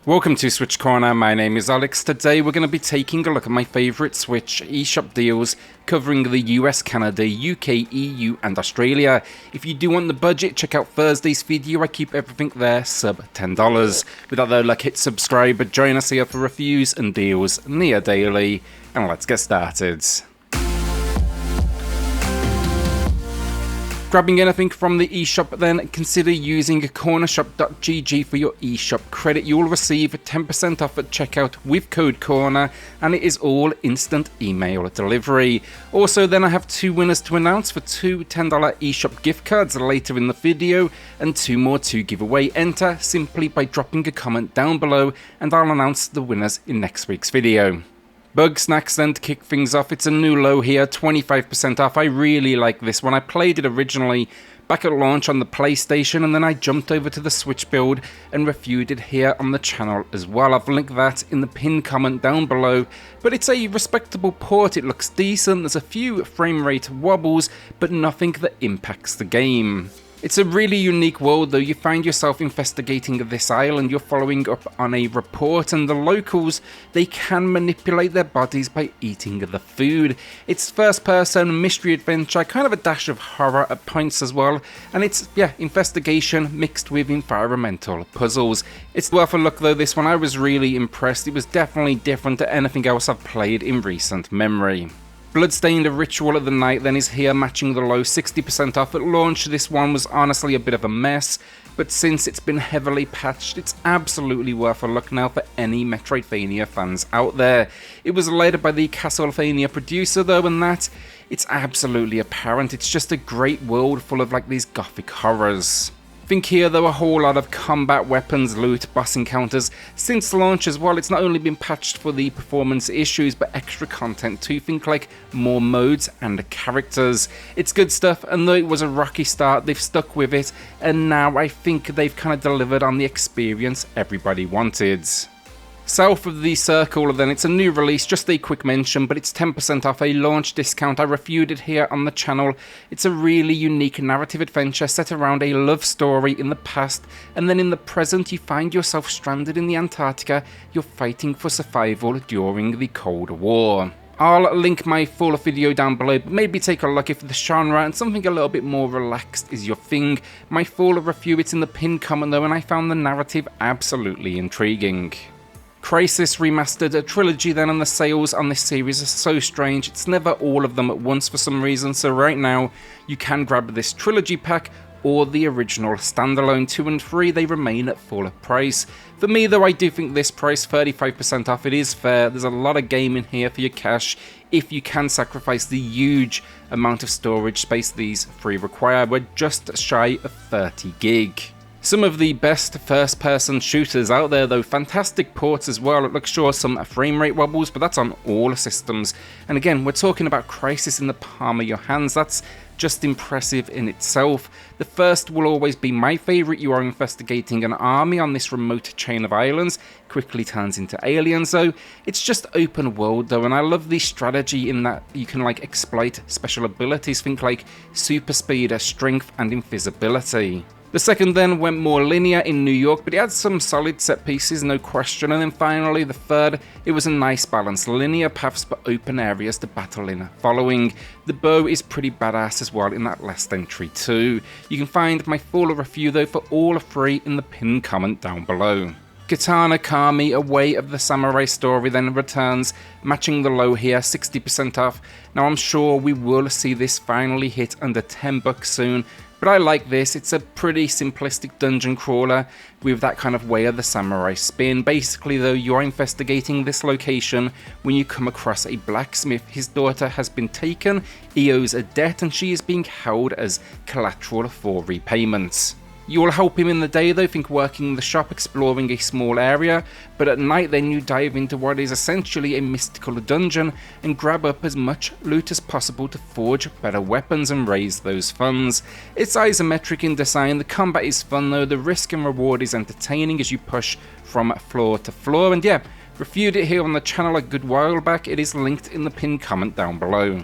Welcome to SwitchCorner, my name is Alex. Today we're going to be taking a look at my favourite Switch eShop deals covering the US, Canada, UK, EU and Australia. If you do want the budget, check out Thursday's video, I keep everything there sub $10. Without that luck, hit subscribe, but join us here for reviews and deals near daily, and let's get started. Grabbing anything from the eShop, then consider using cornershop.gg for your eShop credit. You will receive 10% off at checkout with code CORNER, and it is all instant email delivery. Also, then I have two winners to announce for two $10 eShop gift cards later in the video, and two more to give away. Enter simply by dropping a comment down below, and I'll announce the winners in next week's video. Bugsnax then to kick things off, it's a new low here, 25% off. I really like this one. I played it originally back at launch on the PlayStation, and then I jumped over to the Switch build and reviewed it here on the channel as well. I've linked that in the pinned comment down below, but it's a respectable port. It looks decent, there's a few frame rate wobbles, but nothing that impacts the game. It's a really unique world though. You find yourself investigating this island, you're following up on a report, and the locals, they can manipulate their bodies by eating the food. It's first person mystery adventure, kind of a dash of horror at points as well, and it's, investigation mixed with environmental puzzles. It's worth a look though, this one. I was really impressed. It was definitely different to anything else I've played in recent memory. Bloodstained, a Ritual of the Night then is here, matching the low, 60% off at launch. This one was honestly a bit of a mess, but since it's been heavily patched, it's absolutely worth a look now for any Metroidvania fans out there. It was led by the Castlevania producer though, and that, it's absolutely apparent. It's just a great world full of like these gothic horrors. Think here though, a whole lot of combat, weapons, loot, boss encounters. Since launch as well, it's not only been patched for the performance issues, but extra content too. Think like more modes and characters. It's good stuff, and though it was a rocky start, they've stuck with it, and now I think they've kind of delivered on the experience everybody wanted. South of the Circle then, it's a new release, just a quick mention, but it's 10% off a launch discount. I reviewed it here on the channel. It's a really unique narrative adventure set around a love story in the past, and then in the present you find yourself stranded in the Antarctica. You're fighting for survival during the Cold War. I'll link my full video down below, but maybe take a look if the genre and something a little bit more relaxed is your thing. My full review, it's in the pinned comment though, and I found the narrative absolutely intriguing. Crysis Remastered, a Trilogy then, and the sales on this series are so strange. It's never all of them at once for some reason, so right now you can grab this Trilogy pack or the original standalone. 2 and 3, they remain at full price. For me though, I do think this price, 35% off, it is fair. There's a lot of game in here for your cash if you can sacrifice the huge amount of storage space these 3 require. We're just shy of 30 gig. Some of the best first-person shooters out there though, fantastic ports as well. Look, sure, some frame rate wobbles, but that's on all systems. And again, we're talking about Crysis in the palm of your hands. That's just impressive in itself. The first will always be my favourite. You are investigating an army on this remote chain of islands, quickly turns into aliens though. It's just open world though, and I love the strategy in that you can like exploit special abilities, think like super speed, strength and invisibility. The second then went more linear in New York, but it had some solid set pieces, no question. And then finally, the third, it was a nice balance, linear paths but open areas to battle in. Following, the bow is pretty badass as well in that last entry too. You can find my full review though for all 3 in the pinned comment down below. Katana Kami, A Way of the Samurai Story then returns, matching the low here, 60% off. Now I'm sure we will see this finally hit under $10 soon, but I like this. It's a pretty simplistic dungeon crawler with that kind of Way of the Samurai spin. Basically though, you're investigating this location when you come across a blacksmith. His daughter has been taken, he owes a debt, and she is being held as collateral for repayments. You will help him in the day though, think working the shop, exploring a small area, but at night then you dive into what is essentially a mystical dungeon and grab up as much loot as possible to forge better weapons and raise those funds. It's isometric in design, the combat is fun though, the risk and reward is entertaining as you push from floor to floor, and reviewed it here on the channel a good while back. It is linked in the pinned comment down below.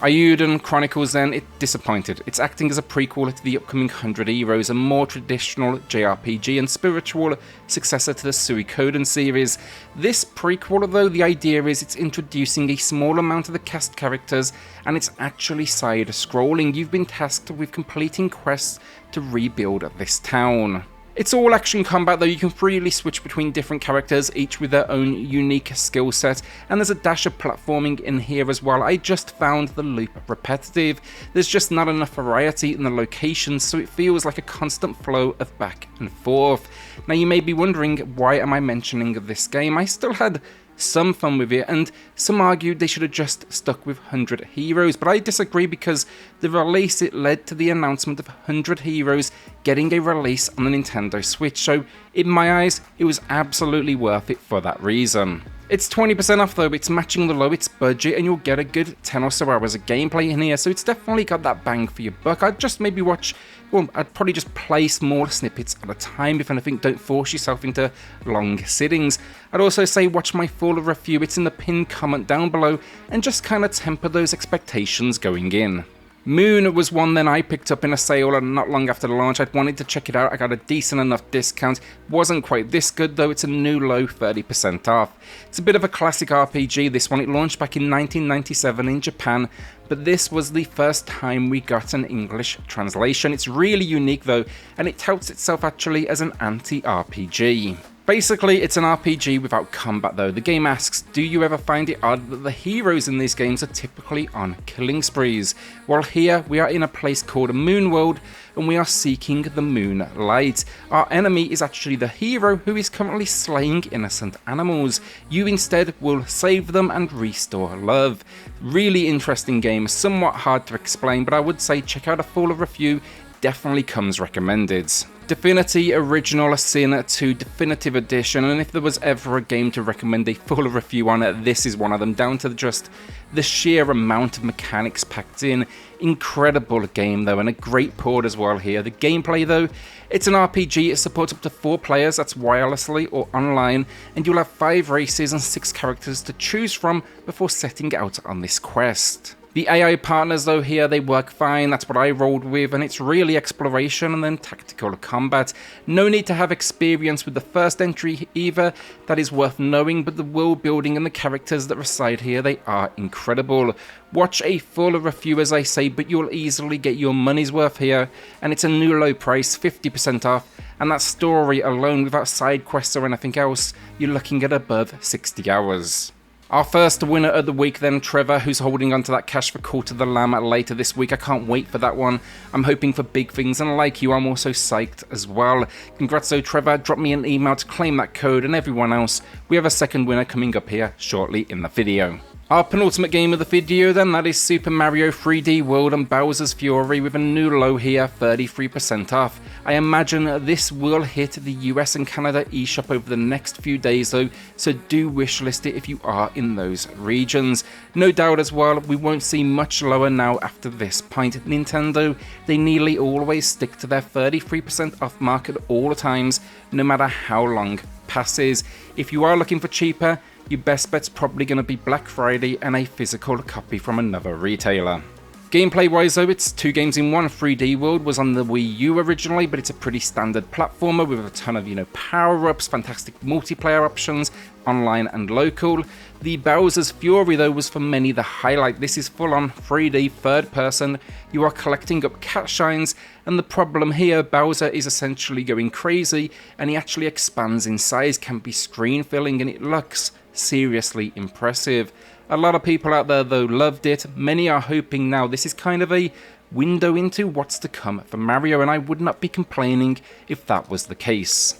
Eiyuden Chronicles then, it disappointed. It's acting as a prequel to the upcoming 100 Heroes, a more traditional JRPG and spiritual successor to the Suikoden series. This prequel though, the idea is it's introducing a small amount of the cast characters and it's actually side-scrolling. You've been tasked with completing quests to rebuild this town. It's all action combat though, you can freely switch between different characters, each with their own unique skill set, and there's a dash of platforming in here as well. I just found the loop repetitive. There's just not enough variety in the locations, so it feels like a constant flow of back and forth. Now you may be wondering, why am I mentioning this game? I still had some fun with it, and some argued they should have just stuck with 100 Heroes, but I disagree because the release, it led to the announcement of 100 Heroes getting a release on the Nintendo Switch, so in my eyes it was absolutely worth it for that reason. It's 20% off though, it's matching the lowest budget and you'll get a good 10 or so hours of gameplay in here, so it's definitely got that bang for your buck. I'd just maybe I'd probably just play small snippets at a time. If anything, don't force yourself into long sittings. I'd also say watch my full review, it's in the pinned comment down below, and just kind of temper those expectations going in. Moon was one then I picked up in a sale and not long after the launch. I'd wanted to check it out, I got a decent enough discount. Wasn't quite this good though, it's a new low 30% off. It's a bit of a classic RPG this one, it launched back in 1997 in Japan, but this was the first time we got an English translation. It's really unique though, and it touts itself actually as an anti-RPG. Basically, it's an RPG without combat though. The game asks, do you ever find it odd that the heroes in these games are typically on killing sprees? Well, here we are in a place called Moon World and we are seeking the moonlight. Our enemy is actually the hero who is currently slaying innocent animals. You instead will save them and restore love. Really interesting game, somewhat hard to explain, but I would say check out a full review, definitely comes recommended. Divinity Original Sin 2 Definitive Edition, and if there was ever a game to recommend a full review on it, this is one of them, down to just the sheer amount of mechanics packed in. Incredible game though, and a great port as well here. The gameplay though, it's an RPG, it supports up to 4 players, that's wirelessly or online, and you'll have 5 races and 6 characters to choose from before setting out on this quest. The AI partners though here, they work fine, that's what I rolled with, and it's really exploration and then tactical combat. No need to have experience with the first entry either, that is worth knowing, but the world building and the characters that reside here, they are incredible. Watch a full review as I say, but you'll easily get your money's worth here, and it's a new low price, 50% off, and that story alone without side quests or anything else, you're looking at above 60 hours. Our first winner of the week then, Trevor, who's holding on to that cash for Cult of the Lamb later this week. I can't wait for that one. I'm hoping for big things, and like you, I'm also psyched as well. Congrats though, Trevor. Drop me an email to claim that code, and everyone else, we have a second winner coming up here shortly in the video. Our penultimate game of the video then, that is Super Mario 3D World and Bowser's Fury with a new low here, 33% off. I imagine this will hit the US and Canada eShop over the next few days though, so do wishlist it if you are in those regions. No doubt as well, we won't see much lower now after this point. Nintendo, they nearly always stick to their 33% off mark at all times, no matter how long passes. If you are looking for cheaper, your best bet's probably going to be Black Friday and a physical copy from another retailer. Gameplay wise though, it's 2 games in one. 3D World was on the Wii U originally, but it's a pretty standard platformer with a ton of, power-ups, fantastic multiplayer options, online and local. The Bowser's Fury though was for many the highlight. This is full on 3D third person, you are collecting up cat shines, and the problem here, Bowser is essentially going crazy and he actually expands in size, can be screen filling, and it looks seriously impressive. A lot of people out there though loved it. Many are hoping now this is kind of a window into what's to come for Mario, and I would not be complaining if that was the case.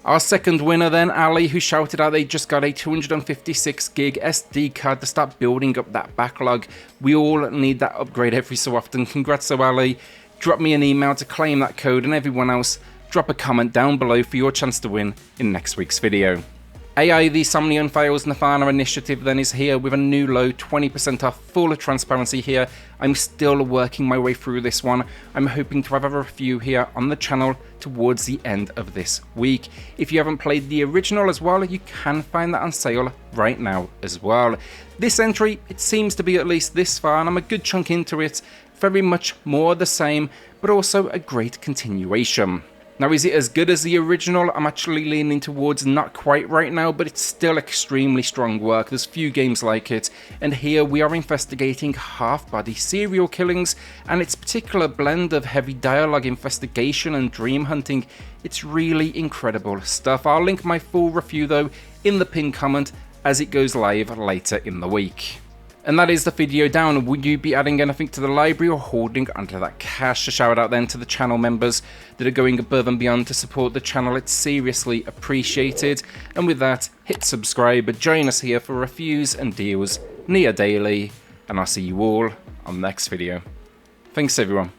Our second winner then, Ali, who shouted out they just got a 256 gig SD card to start building up that backlog. We all need that upgrade every so often. Congrats to Ali. Drop me an email to claim that code, and everyone else, drop a comment down below for your chance to win in next week's video. AI, the Somnium Files nirvanA initiative then is here with a new low, 20% off, full of transparency here. I'm still working my way through this one. I'm hoping to have a review here on the channel towards the end of this week. If you haven't played the original as well, you can find that on sale right now as well. This entry, it seems to be at least this far, and I'm a good chunk into it, very much more the same, but also a great continuation. Now, is it as good as the original? I'm actually leaning towards not quite right now, but it's still extremely strong work. There's few games like it, and here we are investigating half-body serial killings, and its particular blend of heavy dialogue, investigation, and dream hunting. It's really incredible stuff. I'll link my full review though in the pinned comment as it goes live later in the week. And that is the video down. Would you be adding anything to the library or holding onto that cash? A shout out then to the channel members that are going above and beyond to support the channel. It's seriously appreciated. And with that, hit subscribe, join us here for reviews and deals near daily, and I'll see you all on the next video. Thanks everyone.